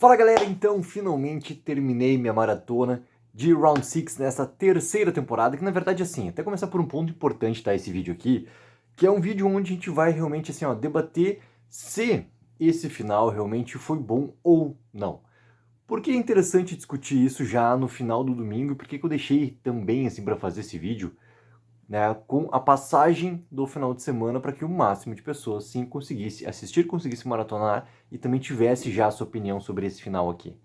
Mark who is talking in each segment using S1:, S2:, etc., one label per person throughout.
S1: Fala galera, então finalmente terminei minha maratona de Round 6 nessa terceira temporada, que na verdade assim, até começar por um ponto importante, tá, esse vídeo aqui, que é um vídeo onde a gente vai realmente assim, ó, debater se esse final realmente foi bom ou não. Por que é interessante discutir isso já no final do domingo e por que eu deixei também assim para fazer esse vídeo, né, com a passagem do final de semana para que o máximo de pessoas sim conseguisse assistir, conseguisse maratonar e também tivesse já a sua opinião sobre esse final aqui.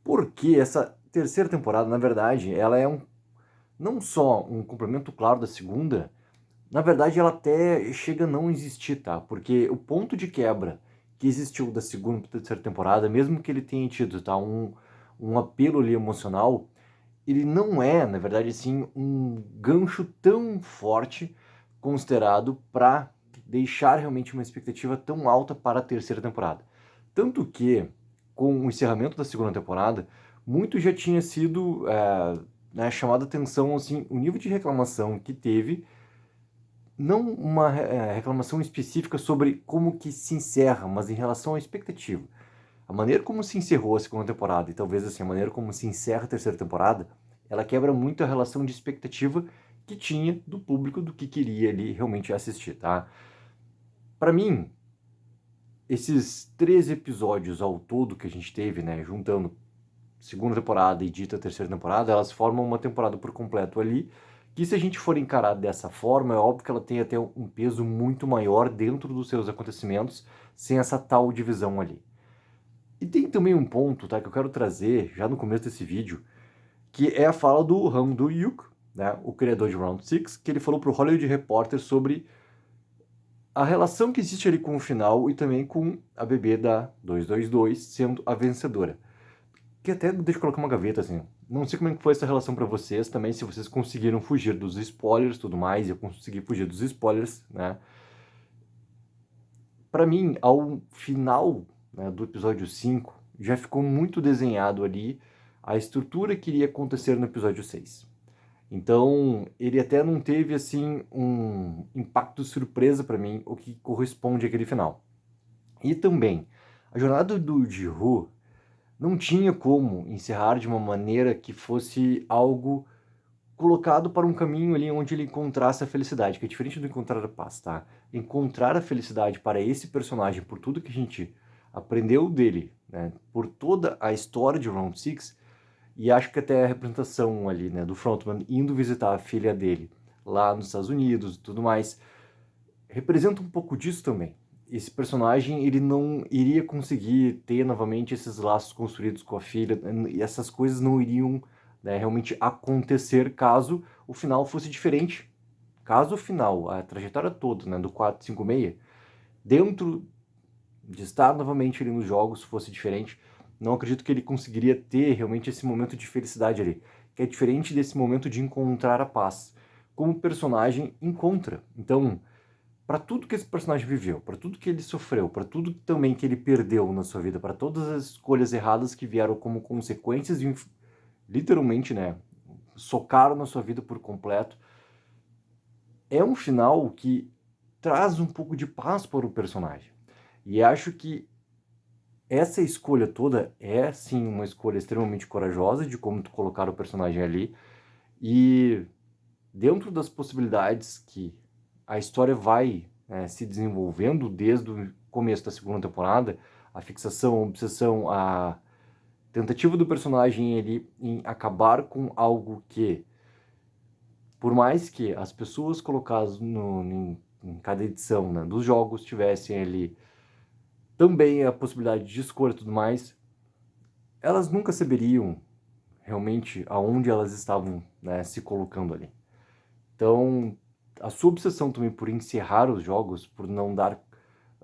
S1: Porque essa terceira temporada, na verdade, ela é não só um complemento claro da segunda, na verdade ela até chega a não existir, tá? Porque o ponto de quebra que existiu da segunda para a terceira temporada, mesmo que ele tenha tido, tá, um apelo ali emocional, ele não é, na verdade, assim, um gancho tão forte considerado para deixar realmente uma expectativa tão alta para a terceira temporada. Tanto que, com o encerramento da segunda temporada, muito já tinha sido né, chamado a atenção, assim, o nível de reclamação que teve, não uma reclamação específica sobre como que se encerra, mas em relação à expectativa. A maneira como se encerrou a segunda temporada e talvez assim a maneira como se encerra a terceira temporada, ela quebra muito a relação de expectativa que tinha do público do que queria ali realmente assistir, tá? Para mim, esses 13 episódios ao todo que a gente teve, né, juntando segunda temporada e dita terceira temporada, elas formam uma temporada por completo ali, que se a gente for encarar dessa forma, é óbvio que ela tem até um peso muito maior dentro dos seus acontecimentos, sem essa tal divisão ali. E tem também um ponto, tá, que eu quero trazer já no começo desse vídeo, que é a fala do Han Do-hyuk, né, o criador de Round 6, que ele falou pro Hollywood Reporter sobre a relação que existe ali com o final e também com a bebê da 222 sendo a vencedora. Que até deixa eu colocar uma gaveta assim. Não sei como é que foi essa relação para vocês também, se vocês conseguiram fugir dos spoilers e tudo mais, eu consegui fugir dos spoilers, né? Para mim, ao final, né, do episódio 5, já ficou muito desenhado ali a estrutura que iria acontecer no episódio 6. Então, ele até não teve assim um impacto surpresa para mim, o que corresponde àquele final. E também, a jornada do Ji-Woo não tinha como encerrar de uma maneira que fosse algo colocado para um caminho ali onde ele encontrasse a felicidade, que é diferente do encontrar a paz, tá? Encontrar a felicidade para esse personagem, por tudo que a gente aprendeu dele, né? Por toda a história de Round 6, e acho que até a representação ali, né, do frontman indo visitar a filha dele lá nos Estados Unidos e tudo mais, representa um pouco disso também. Esse personagem, ele não iria conseguir ter novamente esses laços construídos com a filha, e essas coisas não iriam, né, realmente acontecer caso o final fosse diferente. Caso o final, a trajetória toda, né, do 456, dentro de estar novamente ali nos jogos, fosse diferente, não acredito que ele conseguiria ter realmente esse momento de felicidade ali, que é diferente desse momento de encontrar a paz, como o personagem encontra. Então, para tudo que esse personagem viveu, para tudo que ele sofreu, para tudo também que ele perdeu na sua vida, para todas as escolhas erradas que vieram como consequências e literalmente, né, socaram na sua vida por completo, é um final que traz um pouco de paz para o personagem. E acho que essa escolha toda é sim uma escolha extremamente corajosa de como tu colocar o personagem ali, e dentro das possibilidades que a história vai se desenvolvendo desde o começo da segunda temporada, a fixação, a obsessão, a tentativa do personagem ele em acabar com algo que, por mais que as pessoas colocadas em cada edição, né, dos jogos tivessem ali também a possibilidade de escolha e tudo mais, elas nunca saberiam realmente aonde elas estavam, né, se colocando ali. Então, a sua obsessão também por encerrar os jogos, por não dar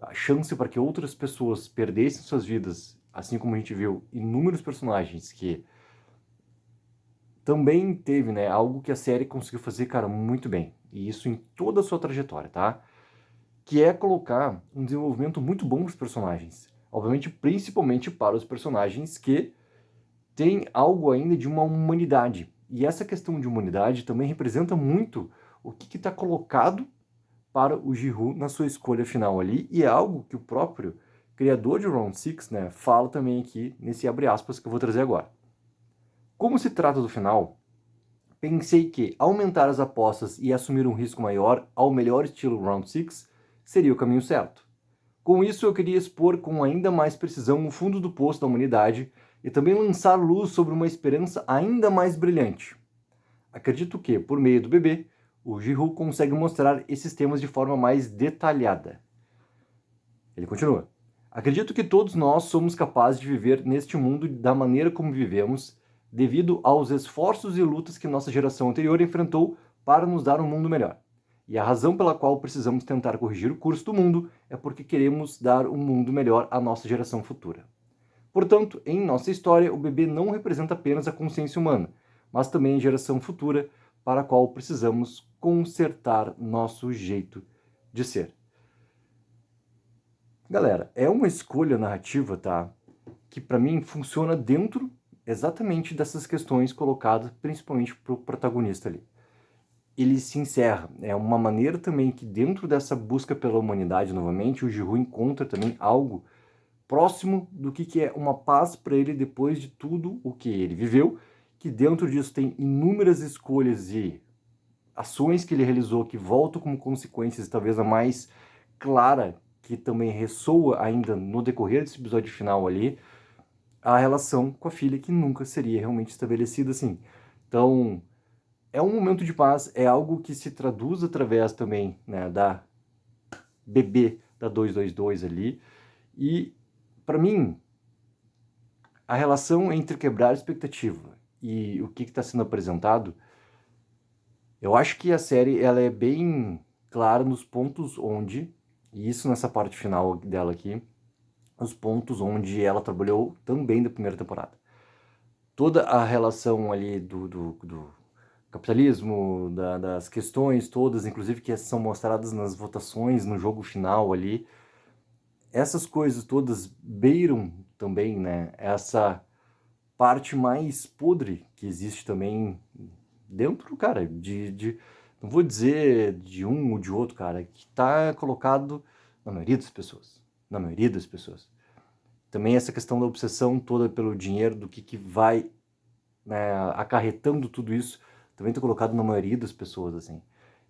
S1: a chance para que outras pessoas perdessem suas vidas, assim como a gente viu inúmeros personagens que também teve, né, algo que a série conseguiu fazer, cara, muito bem. E isso em toda a sua trajetória, tá? Que é colocar um desenvolvimento muito bom para os personagens. Obviamente, principalmente para os personagens que têm algo ainda de uma humanidade. E essa questão de humanidade também representa muito o que está colocado para o Ji-Woo na sua escolha final ali, e é algo que o próprio criador de Round Six, né, fala também aqui nesse abre aspas que eu vou trazer agora. Como se trata do final, pensei que aumentar as apostas e assumir um risco maior ao melhor estilo Round Six seria o caminho certo. Com isso, eu queria expor com ainda mais precisão o fundo do poço da humanidade e também lançar luz sobre uma esperança ainda mais brilhante. Acredito que, por meio do bebê, o Jihu consegue mostrar esses temas de forma mais detalhada. Ele continua. Acredito que todos nós somos capazes de viver neste mundo da maneira como vivemos, devido aos esforços e lutas que nossa geração anterior enfrentou para nos dar um mundo melhor. E a razão pela qual precisamos tentar corrigir o curso do mundo é porque queremos dar um mundo melhor à nossa geração futura. Portanto, em nossa história, o bebê não representa apenas a consciência humana, mas também a geração futura para a qual precisamos consertar nosso jeito de ser. Galera, é uma escolha narrativa, tá? Que para mim funciona dentro exatamente dessas questões colocadas principalmente pro protagonista ali. Ele se encerra. É uma maneira também que dentro dessa busca pela humanidade novamente, o Jihu encontra também algo próximo do que é uma paz para ele depois de tudo o que ele viveu, que dentro disso tem inúmeras escolhas e ações que ele realizou que voltam como consequências, talvez a mais clara, que também ressoa ainda no decorrer desse episódio final ali, a relação com a filha que nunca seria realmente estabelecida assim. Então, é um momento de paz, é algo que se traduz através também, né, da bebê da 222 ali, e para mim, a relação entre quebrar a expectativa e o que está sendo apresentado, eu acho que a série ela é bem clara nos pontos onde, e isso nessa parte final dela aqui, os pontos onde ela trabalhou também da primeira temporada. Toda a relação ali do capitalismo, das questões todas, inclusive que são mostradas nas votações, no jogo final ali, essas coisas todas beiram também, né, essa parte mais podre que existe também dentro, cara, não vou dizer de um ou de outro, cara, que tá colocado na maioria das pessoas. Na maioria das pessoas. Também essa questão da obsessão toda pelo dinheiro, do que vai, né, acarretando tudo isso, também tá colocado na maioria das pessoas, assim.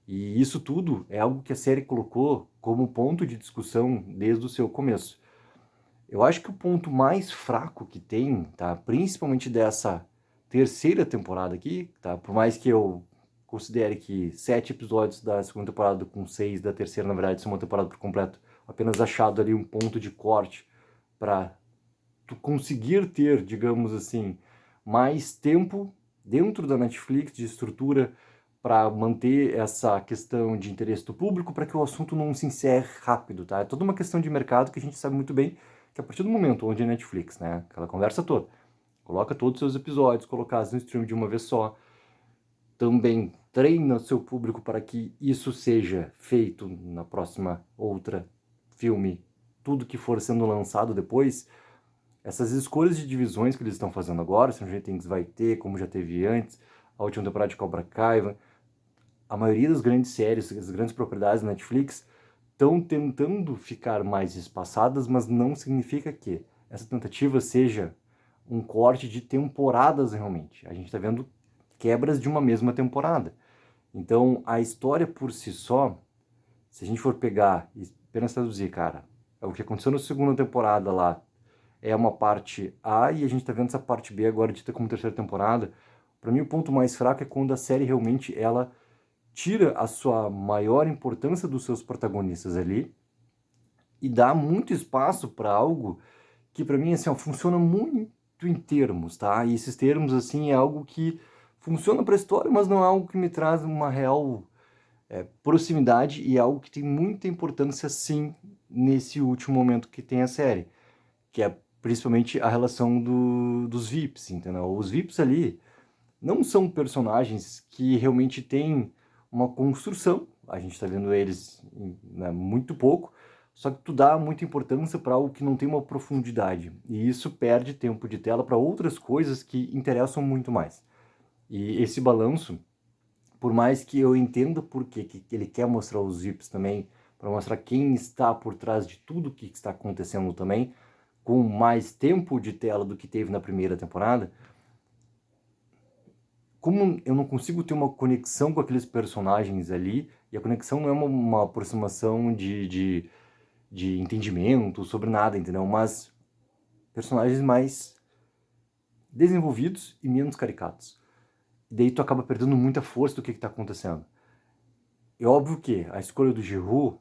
S1: E isso tudo é algo que a série colocou como ponto de discussão desde o seu começo. Eu acho que o ponto mais fraco que tem, tá, principalmente dessa terceira temporada aqui, tá, por mais que eu considere que 7 episódios da segunda temporada com 6 da terceira, na verdade, são uma temporada por completo, apenas achado ali um ponto de corte para tu conseguir ter, digamos assim, mais tempo dentro da Netflix de estrutura para manter essa questão de interesse do público, para que o assunto não se encerre rápido, tá? É toda uma questão de mercado que a gente sabe muito bem que a partir do momento onde a Netflix, né, aquela conversa toda, coloca todos os seus episódios colocados no stream de uma vez só, também treina o seu público para que isso seja feito na próxima outra filme, tudo que for sendo lançado depois, essas escolhas de divisões que eles estão fazendo agora, Stranger Things vai ter, como já teve antes, a última temporada de Cobra Kai, a maioria das grandes séries, as grandes propriedades da Netflix, estão tentando ficar mais espaçadas, mas não significa que essa tentativa seja um corte de temporadas realmente. A gente está vendo quebras de uma mesma temporada. Então, a história por si só, se a gente for pegar e apenas traduzir, cara, o que aconteceu na segunda temporada lá é uma parte A e a gente está vendo essa parte B agora dita como terceira temporada. Para mim, o ponto mais fraco é quando a série realmente ela tira a sua maior importância dos seus protagonistas ali e dá muito espaço para algo que para mim assim, ó, funciona muito em termos, tá? E esses termos assim é algo que funciona para a história, mas não é algo que me traz uma real proximidade e é algo que tem muita importância sim nesse último momento que tem a série, que é principalmente a relação dos VIPs, entendeu? Os VIPs ali não são personagens que realmente têm uma construção, a gente está vendo eles, né, muito pouco, só que tu dá muita importância para algo que não tem uma profundidade, e isso perde tempo de tela para outras coisas que interessam muito mais. E esse balanço, por mais que eu entenda por que ele quer mostrar os VIPs também para mostrar quem está por trás de tudo que está acontecendo também, com mais tempo de tela do que teve na primeira temporada. Como eu não consigo ter uma conexão com aqueles personagens ali, e a conexão não é uma aproximação de entendimento sobre nada, entendeu? Mas personagens mais desenvolvidos e menos caricatos. E daí tu acaba perdendo muita força do que tá acontecendo. É óbvio que a escolha do Giroud,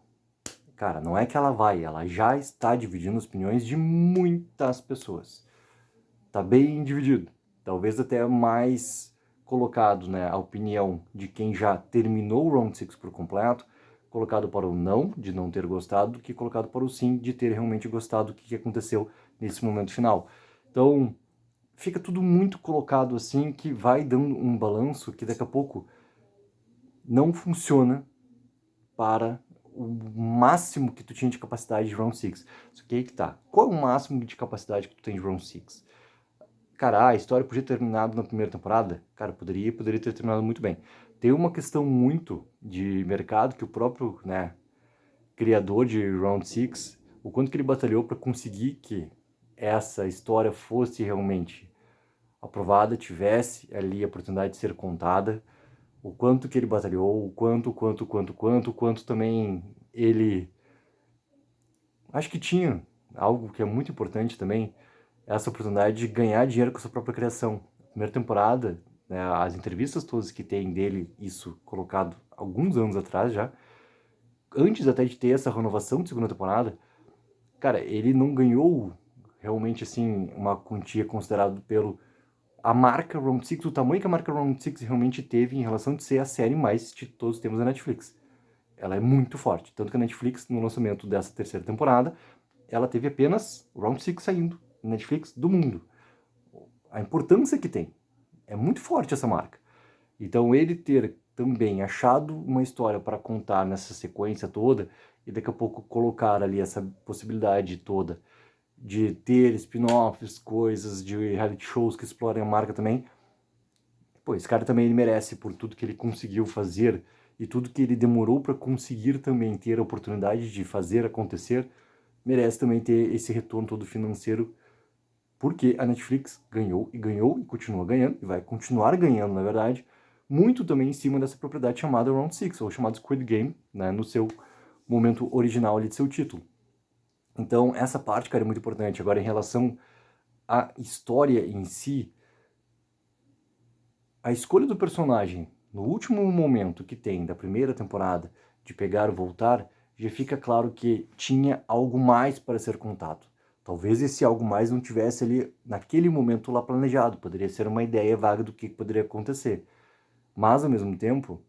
S1: cara, não é que ela já está dividindo as opiniões de muitas pessoas. Tá bem dividido. Talvez até mais colocado, né, a opinião de quem já terminou o Round 6 por completo, colocado para o não, de não ter gostado, do que colocado para o sim, de ter realmente gostado do que aconteceu nesse momento final. Então, fica tudo muito colocado assim, que vai dando um balanço que daqui a pouco não funciona para o máximo que tu tinha de capacidade de Round 6. Só que aí que tá. Qual é o máximo de capacidade que tu tem de Round 6? Cara, a história podia ter terminado na primeira temporada? Cara, poderia ter terminado muito bem. Tem uma questão muito de mercado que o próprio, né, criador de Round 6, o quanto que ele batalhou para conseguir que essa história fosse realmente aprovada, tivesse ali a oportunidade de ser contada, o quanto que ele batalhou, o quanto também ele... Acho que tinha algo que é muito importante também, essa oportunidade de ganhar dinheiro com a sua própria criação. Primeira temporada, né, as entrevistas todas que tem dele, isso colocado alguns anos atrás já, antes até de ter essa renovação de segunda temporada, cara, ele não ganhou realmente, assim, uma quantia considerada pelo... A marca Round 6, o tamanho que a marca Round 6 realmente teve em relação de ser a série mais de todos os tempos da Netflix. Ela é muito forte. Tanto que a Netflix, no lançamento dessa terceira temporada, ela teve apenas Round 6 saindo na Netflix do mundo. A importância que tem. É muito forte essa marca. Então ele ter também achado uma história para contar nessa sequência toda e daqui a pouco colocar ali essa possibilidade toda de ter spin-offs, coisas de reality shows que explorem a marca também. Pô, esse cara também ele merece por tudo que ele conseguiu fazer e tudo que ele demorou para conseguir também ter a oportunidade de fazer acontecer, merece também ter esse retorno todo financeiro, porque a Netflix ganhou e continua ganhando, e vai continuar ganhando, na verdade, muito também em cima dessa propriedade chamada Round 6, ou chamada Squid Game, né, no seu momento original ali de seu título. Então, essa parte, cara, é muito importante. Agora, em relação à história em si, a escolha do personagem no último momento que tem da primeira temporada de pegar e voltar, já fica claro que tinha algo mais para ser contado. Talvez esse algo mais não tivesse ali naquele momento lá planejado, poderia ser uma ideia vaga do que poderia acontecer. Mas ao mesmo tempo,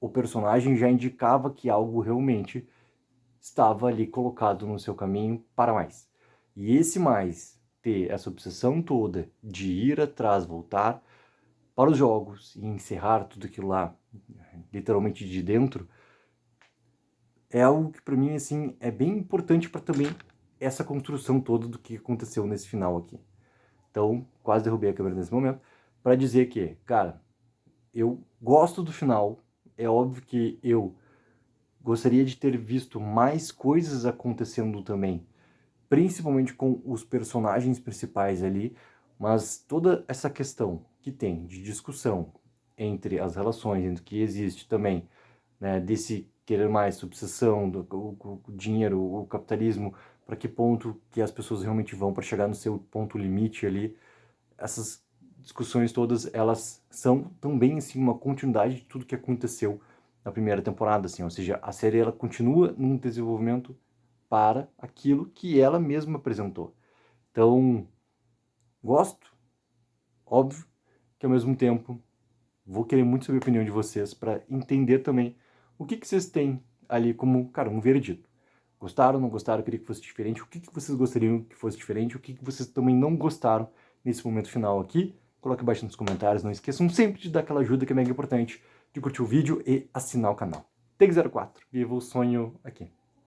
S1: o personagem já indicava que algo realmente estava ali colocado no seu caminho para mais. E esse mais, ter essa obsessão toda de ir atrás, voltar para os jogos e encerrar tudo aquilo lá, literalmente de dentro, é algo que para mim assim é bem importante para também essa construção toda do que aconteceu nesse final aqui. Então, quase derrubei a câmera nesse momento para dizer que, cara, eu gosto do final. É óbvio que eu gostaria de ter visto mais coisas acontecendo também, principalmente com os personagens principais ali, mas toda essa questão que tem de discussão entre as relações, entre o que existe também, né, desse querer mais, obsessão, o dinheiro, o capitalismo, para que ponto que as pessoas realmente vão para chegar no seu ponto limite ali, essas discussões todas, elas são também, assim, uma continuidade de tudo que aconteceu na primeira temporada, assim, ou seja, a série ela continua num desenvolvimento para aquilo que ela mesma apresentou. Então, gosto, óbvio, que ao mesmo tempo vou querer muito saber a opinião de vocês para entender também o que vocês têm ali como, cara, um veredito. Gostaram, não gostaram, queria que fosse diferente, o que vocês gostariam que fosse diferente, o que vocês também não gostaram nesse momento final aqui. Coloque abaixo nos comentários, não esqueçam sempre de dar aquela ajuda que é mega importante, de curtir o vídeo e assinar o canal. Take04, viva o sonho aqui.